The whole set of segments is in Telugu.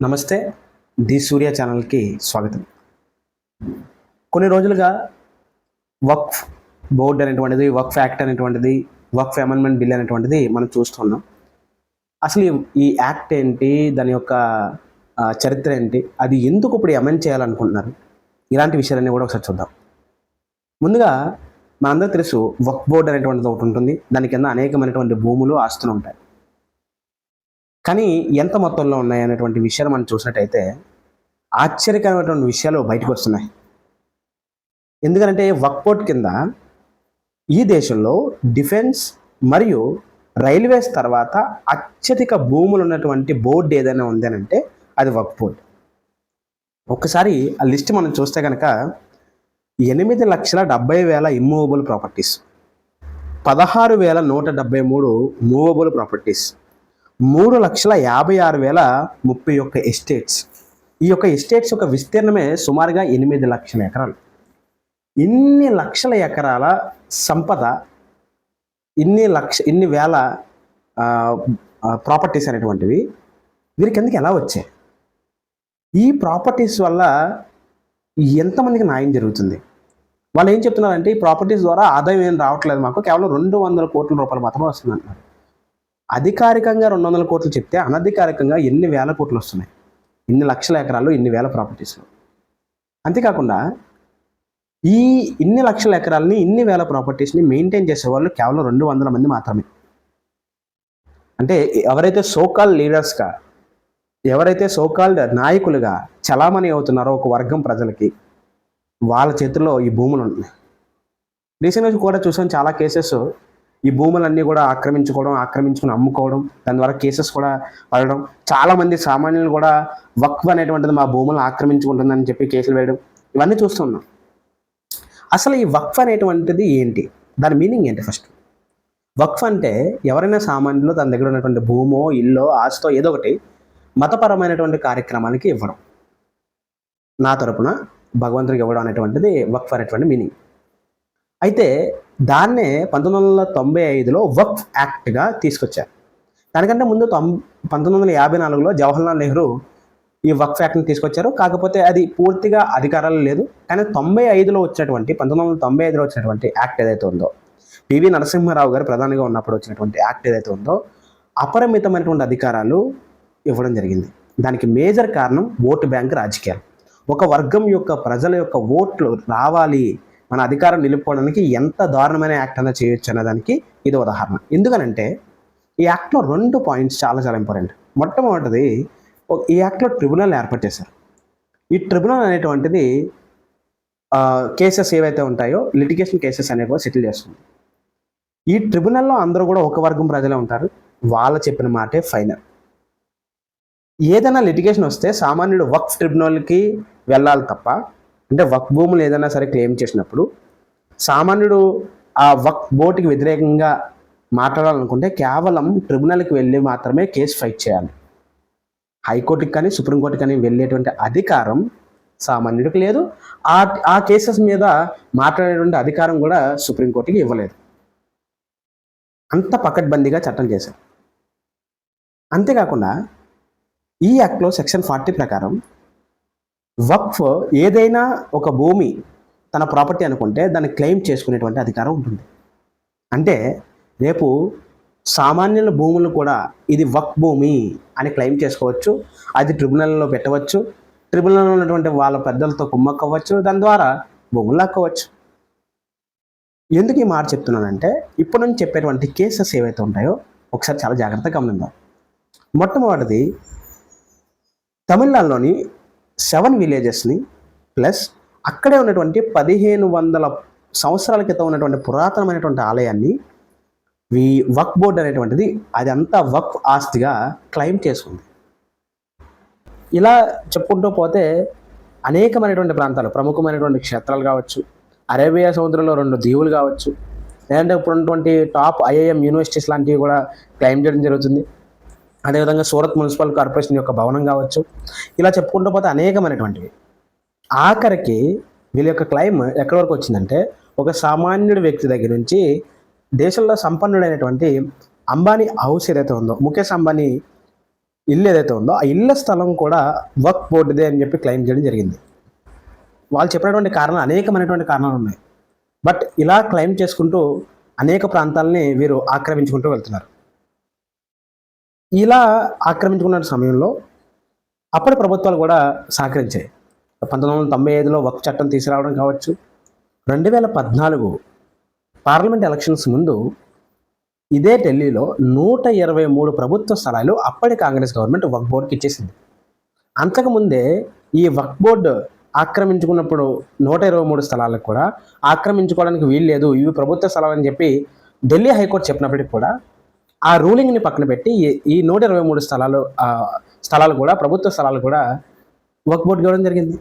నమస్తే. ది సూర్య ఛానల్కి స్వాగతం. కొన్ని రోజులుగా వక్ఫ్ బోర్డ్ అనేటువంటిది, వక్ఫ్ యాక్ట్ అనేటువంటిది, వక్ఫ్ అమెండ్మెంట్ బిల్ అనేటువంటిది మనం చూస్తున్నాం. అసలు ఈ యాక్ట్ ఏంటి, దాని యొక్క చరిత్ర ఏంటి, అది ఎందుకు ఇప్పుడు అమెండ్ చేయాలనుకుంటున్నారు, ఇలాంటి విషయాలన్నీ కూడా ఒకసారి చూద్దాం. ముందుగా మనందరూ తెలుసు, వక్ఫ్ బోర్డ్ అనేటువంటిది ఒకటి ఉంటుంది. దాని కింద అనేకమైనటువంటి భూములు, ఆస్తులు ఉంటాయి. కానీ ఎంత మొత్తంలో ఉన్నాయి అనేటువంటి విషయాలు మనం చూసినట్టయితే ఆశ్చర్యకరమైనటువంటి విషయాలు బయటకు వస్తున్నాయి. ఎందుకంటే వక్ఫ్ బోర్డ్ కింద ఈ దేశంలో డిఫెన్స్ మరియు రైల్వేస్ తర్వాత అత్యధిక భూములు ఉన్నటువంటి బోర్డు ఏదైనా ఉందనంటే అది వక్ఫ్ బోర్డ్. ఒక్కసారి ఆ లిస్ట్ మనం చూస్తే కనుక 8,70,000 immovable properties, 16,173 movable properties, 3,56,031 estates. ఈ యొక్క ఎస్టేట్స్ యొక్క విస్తీర్ణమే సుమారుగా 8 లక్షల ఎకరాలు. ఇన్ని లక్షల ఎకరాల సంపద, ఇన్ని వేల ప్రాపర్టీస్ అనేటువంటివి వీరి కిందకి ఎలా వచ్చాయి? ఈ ప్రాపర్టీస్ వల్ల ఎంతమందికి న్యాయం జరుగుతుంది? వాళ్ళు ఏం చెప్తున్నారంటే, ఈ ప్రాపర్టీస్ ద్వారా ఆదాయం ఏం రావట్లేదు, మాకు కేవలం 200 కోట్ల రూపాయలు మాత్రమే వస్తుంది అంటున్నారు. అధికారికంగా 200 కోట్లు చెప్తే అనధికారికంగా ఎన్ని వేల కోట్లు వస్తున్నాయి, ఇన్ని లక్షల ఎకరాలు, ఇన్ని వేల ప్రాపర్టీస్లో. అంతేకాకుండా ఇన్ని లక్షల ఎకరాలని, ఇన్ని వేల ప్రాపర్టీస్ని మెయింటైన్ చేసేవాళ్ళు కేవలం 200 మంది మాత్రమే. అంటే ఎవరైతే సోకాల్డ్ లీడర్స్గా, ఎవరైతే సోకాల్డ్ నాయకులుగా చలామణి అవుతున్నారో ఒక వర్గం ప్రజలకి, వాళ్ళ చేతుల్లో ఈ భూములు ఉన్నాయి. రీసెంట్గా కూడా చూసాం చాలా కేసెస్, ఈ భూములన్నీ కూడా ఆక్రమించుకుని అమ్ముకోవడం, దాని ద్వారా కేసెస్ కూడా పడడం, చాలామంది సామాన్యులు కూడా వక్ఫ్ అనేటువంటిది మా భూములను ఆక్రమించుకుంటుందని చెప్పి కేసులు వేయడం, ఇవన్నీ చూస్తున్నాం. అసలు ఈ వక్ఫ్ అనేటువంటిది ఏంటి, దాని మీనింగ్ ఏంటి? ఫస్ట్ వక్ఫ్ అంటే ఎవరైనా సామాన్యులు తన దగ్గర ఉన్నటువంటి భూమో, ఇల్లో, ఆస్తో ఏదో ఒకటి మతపరమైనటువంటి కార్యక్రమానికి ఇవ్వడం, నా తరపున భగవంతుడికి ఇవ్వడం అనేటువంటిది వక్ఫ్ అనేటువంటి మీనింగ్. అయితే దాన్నే 1995లో వక్ఫ్ యాక్ట్గా తీసుకొచ్చారు. దానికంటే ముందు 1954లో జవహర్లాల్ నెహ్రూ ఈ వక్ఫ్ యాక్ట్ని తీసుకొచ్చారు. కాకపోతే అది పూర్తిగా అధికారాలు లేదు. కానీ 1995లో వచ్చినటువంటి యాక్ట్ ఏదైతే ఉందో, పివి నరసింహారావు గారు ప్రధానిగా ఉన్నప్పుడు వచ్చినటువంటి యాక్ట్ ఏదైతే ఉందో, అపరిమితమైనటువంటి అధికారాలు ఇవ్వడం జరిగింది. దానికి మేజర్ కారణం ఓటు బ్యాంక్ రాజకీయాలు. ఒక వర్గం యొక్క ప్రజల యొక్క ఓట్లు రావాలి, మన అధికారం నిలుపుకోవడానికి ఎంత దారుణమైన యాక్ట్ అన్నా చేయొచ్చు అనేదానికి ఇది ఉదాహరణ. ఎందుకనంటే ఈ యాక్ట్లో 2 పాయింట్స్ చాలా చాలా ఇంపార్టెంట్. మొట్టమొదటిది, ఈ యాక్ట్లో ట్రిబ్యునల్ ఏర్పాటు చేశారు. ఈ ట్రిబ్యునల్ అనేటువంటిది కేసెస్ ఏవైతే ఉంటాయో, లిటిగేషన్ కేసెస్ అనేవి సెటిల్ చేస్తుంది. ఈ ట్రిబ్యునల్లో అందరూ కూడా ఒక వర్గం ప్రజలే ఉంటారు, వాళ్ళు చెప్పిన మాటే ఫైనల్. ఏదైనా లిటిగేషన్ వస్తే సామాన్యుడు వక్ఫ్ ట్రిబ్యునల్కి వెళ్ళాలి తప్ప, అంటే వక్ఫ్ భూములు ఏదైనా సరే క్లెయిమ్ చేసినప్పుడు సామాన్యుడు ఆ వక్ఫ్ బోర్డుకి వ్యతిరేకంగా మాట్లాడాలనుకుంటే కేవలం ట్రిబ్యునల్కి వెళ్ళి మాత్రమే కేసు ఫైట్ చేయాలి. హైకోర్టుకి కానీ సుప్రీంకోర్టుకి కానీ వెళ్ళేటువంటి అధికారం సామాన్యుడికి లేదు. ఆ కేసెస్ మీద మాట్లాడేటువంటి అధికారం కూడా సుప్రీంకోర్టుకి ఇవ్వలేదు. అంత పకడ్బందీగా చట్టం చేశారు. అంతేకాకుండా ఈ యాక్ట్లో సెక్షన్ 40 ప్రకారం వక్ఫ్ ఏదైనా ఒక భూమి తన ప్రాపర్టీ అనుకుంటే దాన్ని క్లెయిమ్ చేసుకునేటువంటి అధికారం ఉంటుంది. అంటే రేపు సామాన్యుల భూములు కూడా ఇది వక్ఫ్ భూమి అని క్లెయిమ్ చేసుకోవచ్చు, అది ట్రిబ్యునల్లో పెట్టవచ్చు, ట్రిబ్యునల్లో ఉన్నటువంటి వాళ్ళ పెద్దలతో కుమ్మక్కవచ్చు, దాని ద్వారా భూములు లాక్కోవచ్చు. ఎందుకు ఈ మాట చెప్తున్నానంటే, ఇప్పటి నుంచి చెప్పేటువంటి కేసెస్ ఏవైతే ఉంటాయో ఒకసారి చాలా జాగ్రత్తగా గమనిద్దాం. మొట్టమొదటిది, తమిళనాడులోని 7 విలేజెస్ని ప్లస్ అక్కడే ఉన్నటువంటి 1500 సంవత్సరాల క్రితం ఉన్నటువంటి పురాతనమైనటువంటి ఆలయాన్ని వక్ఫ్ బోర్డు అనేటువంటిది అదంతా వక్ఫ్ ఆస్తిగా క్లెయిమ్ చేసుకుంది. ఇలా చెప్పుకుంటూ పోతే అనేకమైనటువంటి ప్రాంతాలు, ప్రముఖమైనటువంటి క్షేత్రాలు కావచ్చు, అరేబియా సముద్రంలో 2 దీవులు కావచ్చు, లేదంటే ఇప్పుడు ఉన్నటువంటి టాప్ IIM యూనివర్సిటీస్ లాంటివి కూడా క్లెయిమ్ చేయడం జరుగుతుంది. అదేవిధంగా సూరత్ మున్సిపల్ కార్పొరేషన్ యొక్క భవనం కావచ్చు, ఇలా చెప్పుకుంటూ పోతే అనేకమైనటువంటివి. ఆఖరికి వీళ్ళ యొక్క క్లెయిమ్ ఎక్కడి వరకు వచ్చిందంటే, ఒక సామాన్యుడి వ్యక్తి దగ్గర నుంచి దేశంలో సంపన్నుడైనటువంటి అంబానీ హౌస్ ఏదైతే ఉందో, ముఖేష్ అంబానీ ఇల్లు ఏదైతే ఉందో ఆ ఇళ్ళ స్థలం కూడా వక్ఫ్ బోర్డుదే అని చెప్పి క్లెయిమ్ చేయడం జరిగింది. వాళ్ళు చెప్పినటువంటి కారణాలు అనేకమైనటువంటి కారణాలు ఉన్నాయి. బట్ ఇలా క్లెయిమ్ చేసుకుంటూ అనేక ప్రాంతాలని వీరు ఆక్రమించుకుంటూ వెళ్తున్నారు. ఇలా ఆక్రమించుకున్న సమయంలో అప్పటి ప్రభుత్వాలు కూడా సహకరించాయి. 1995లో వక్ఫ్ చట్టం తీసుకురావడం కావచ్చు, 2014 పార్లమెంట్ ఎలక్షన్స్ ముందు ఇదే ఢిల్లీలో 123 ప్రభుత్వ స్థలాలు అప్పటి కాంగ్రెస్ గవర్నమెంట్ వక్ఫ్ బోర్డుకి ఇచ్చేసింది. అంతకుముందే ఈ వక్ఫ్ బోర్డు ఆక్రమించుకున్నప్పుడు 123 స్థలాలకు కూడా ఆక్రమించుకోవడానికి వీలు లేదు, ఇవి ప్రభుత్వ స్థలాలు అని చెప్పి ఢిల్లీ హైకోర్టు చెప్పినప్పటికీ కూడా ఆ రూలింగ్ని పక్కన పెట్టి ఈ 123 స్థలాలు కూడా ప్రభుత్వ స్థలాలు కూడా వక్ఫ్ బోర్డుకి ఇవ్వడం జరిగింది.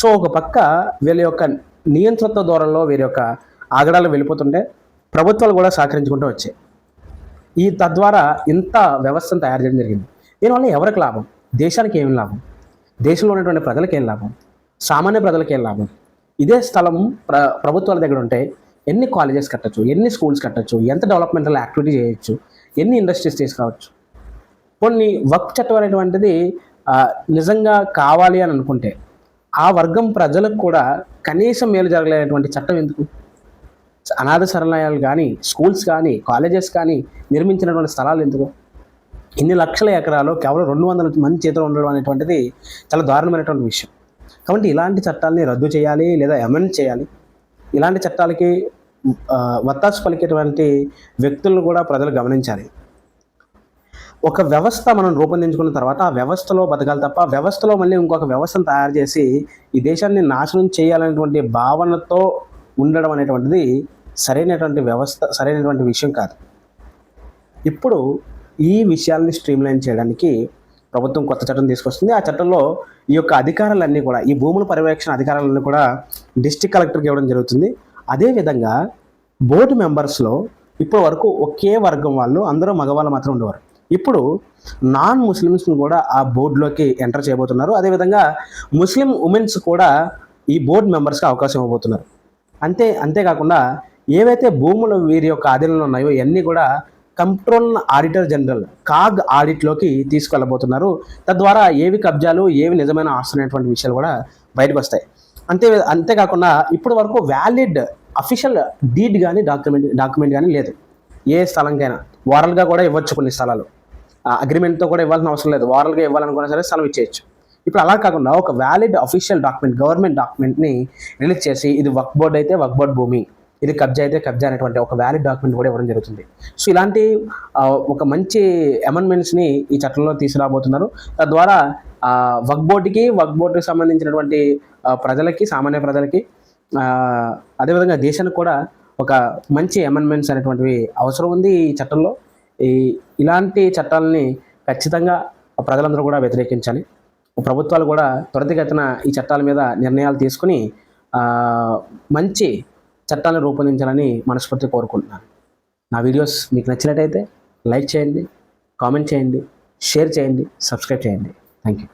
సో ఒక పక్క వీళ్ళ యొక్క నియంత్రిత దూరంలో వీరి యొక్క ఆగడాలు వెళ్ళిపోతుంటే ప్రభుత్వాలు కూడా సహకరించుకుంటూ వచ్చాయి. తద్వారా ఇంత వ్యవస్థను తయారు చేయడం జరిగింది. దీనివల్ల ఎవరికి లాభం? దేశానికి ఏమి లాభం? దేశంలో ఉన్నటువంటి ప్రజలకు ఏం లాభం? సామాన్య ప్రజలకు ఏం లాభం? ఇదే స్థలం ప్రభుత్వాల దగ్గర ఉంటే ఎన్ని కాలేజెస్ కట్టచ్చు, ఎన్ని స్కూల్స్ కట్టచ్చు, ఎంత డెవలప్మెంటల్ యాక్టివిటీ చేయొచ్చు, ఎన్ని ఇండస్ట్రీస్ తీసుకురావచ్చు. కొన్ని వక్ఫ్ చట్టం అనేటువంటిది నిజంగా కావాలి అని అనుకుంటే ఆ వర్గం ప్రజలకు కూడా కనీసం మేలు జరగలేనటువంటి చట్టం ఎందుకు? అనాథ శరణాలయాలు కానీ, స్కూల్స్ కానీ, కాలేజెస్ కానీ నిర్మించినటువంటి స్థలాలు ఎందుకు? ఇన్ని లక్షల ఎకరాలు కేవలం 200 మంది చేతిలో ఉండడం అనేటువంటిది చాలా దారుణమైనటువంటి విషయం. కాబట్టి ఇలాంటి చట్టాలని రద్దు చేయాలి లేదా అమెండ్ చేయాలి. ఇలాంటి చట్టాలకి వత్తాసు పలికేటువంటి వ్యక్తులను కూడా ప్రజలు గమనించాలి. ఒక వ్యవస్థ మనం రూపొందించుకున్న తర్వాత ఆ వ్యవస్థలో బతకాలి తప్ప వ్యవస్థలో మళ్ళీ ఇంకొక వ్యవస్థను తయారు చేసి ఈ దేశాన్ని నాశనం చేయాలనేటువంటి భావనతో ఉండడం అనేటువంటిది సరైనటువంటి వ్యవస్థ, సరైనటువంటి విషయం కాదు. ఇప్పుడు ఈ విషయాల్ని స్ట్రీమ్లైన్ చేయడానికి ప్రభుత్వం కొత్త చట్టం తీసుకొస్తుంది. ఆ చట్టంలో ఈ యొక్క అధికారాలన్నీ కూడా, ఈ భూముల పర్యవేక్షణ అధికారాలన్నీ కూడా డిస్ట్రిక్ట్ కలెక్టర్కి ఇవ్వడం జరుగుతుంది. అదేవిధంగా బోర్డు మెంబర్స్లో ఇప్పటి వరకు ఒకే వర్గం వాళ్ళు, అందరూ మగవాళ్ళు మాత్రం ఉండేవారు. ఇప్పుడు నాన్ ముస్లిమ్స్ని కూడా ఆ బోర్డులోకి ఎంటర్ చేయబోతున్నారు. అదేవిధంగా ముస్లిం ఉమెన్స్ కూడా ఈ బోర్డు మెంబర్స్కి అవకాశం ఇవ్వబోతున్నారు. అంతేకాకుండా ఏవైతే భూములు వీరి యొక్క ఆధీనంలో ఉన్నాయో ఇవన్నీ కూడా కంట్రోల్ ఆడిటర్ జనరల్ కాగ్ ఆడిట్లోకి తీసుకెళ్ళబోతున్నారు. తద్వారా ఏవి కబ్జాలు, ఏవి నిజమైన ఆస్తులు అనేటువంటి విషయాలు కూడా బయటకు వస్తాయి. అంతేకాకుండా ఇప్పటి వరకు వ్యాలిడ్ అఫీషియల్ డీడ్ కానీ డాక్యుమెంట్ కానీ లేదు. ఏ స్థలంకైనా వారల్గా కూడా ఇవ్వచ్చు, కొన్ని స్థలాలు అగ్రిమెంట్తో కూడా ఇవ్వాల్సిన అవసరం లేదు, వారల్గా ఇవ్వాలనుకున్నా సరే స్థలం ఇచ్చేయచ్చు. ఇప్పుడు అలా కాకుండా ఒక వ్యాలిడ్ అఫీషియల్ డాక్యుమెంట్, గవర్నమెంట్ డాక్యుమెంట్ని రిలీజ్ చేసి ఇది వక్ఫ్ బోర్డు అయితే వక్ఫ్ బోర్డు భూమి, ఇది కబ్జా అయితే కబ్జా అనేటువంటి ఒక వ్యాలిడ్ డాక్యుమెంట్ కూడా ఇవ్వడం జరుగుతుంది. సో ఇలాంటి ఒక మంచి అమెండ్మెంట్స్ని ఈ చట్టంలో తీసుకురాబోతున్నారు. తద్వారా వక్ఫ్ బోర్డుకి సంబంధించినటువంటి ప్రజలకి, సామాన్య ప్రజలకి, అదేవిధంగా దేశానికి కూడా ఒక మంచి అమెండ్మెంట్స్ అనేటువంటివి అవసరం ఉంది ఈ చట్టంలో. ఇలాంటి చట్టాలని ఖచ్చితంగా ప్రజలందరూ కూడా వ్యతిరేకించాలి. ప్రభుత్వాలు కూడా త్వరితగతిన ఈ చట్టాల మీద నిర్ణయాలు తీసుకుని మంచి చట్టాలను రూపొందించాలని మనస్ఫూర్తిగా కోరుకుంటున్నాను. నా వీడియోస్ మీకు నచ్చినట్టయితే లైక్ చేయండి, కామెంట్ చేయండి, షేర్ చేయండి, సబ్స్క్రైబ్ చేయండి. Thank you.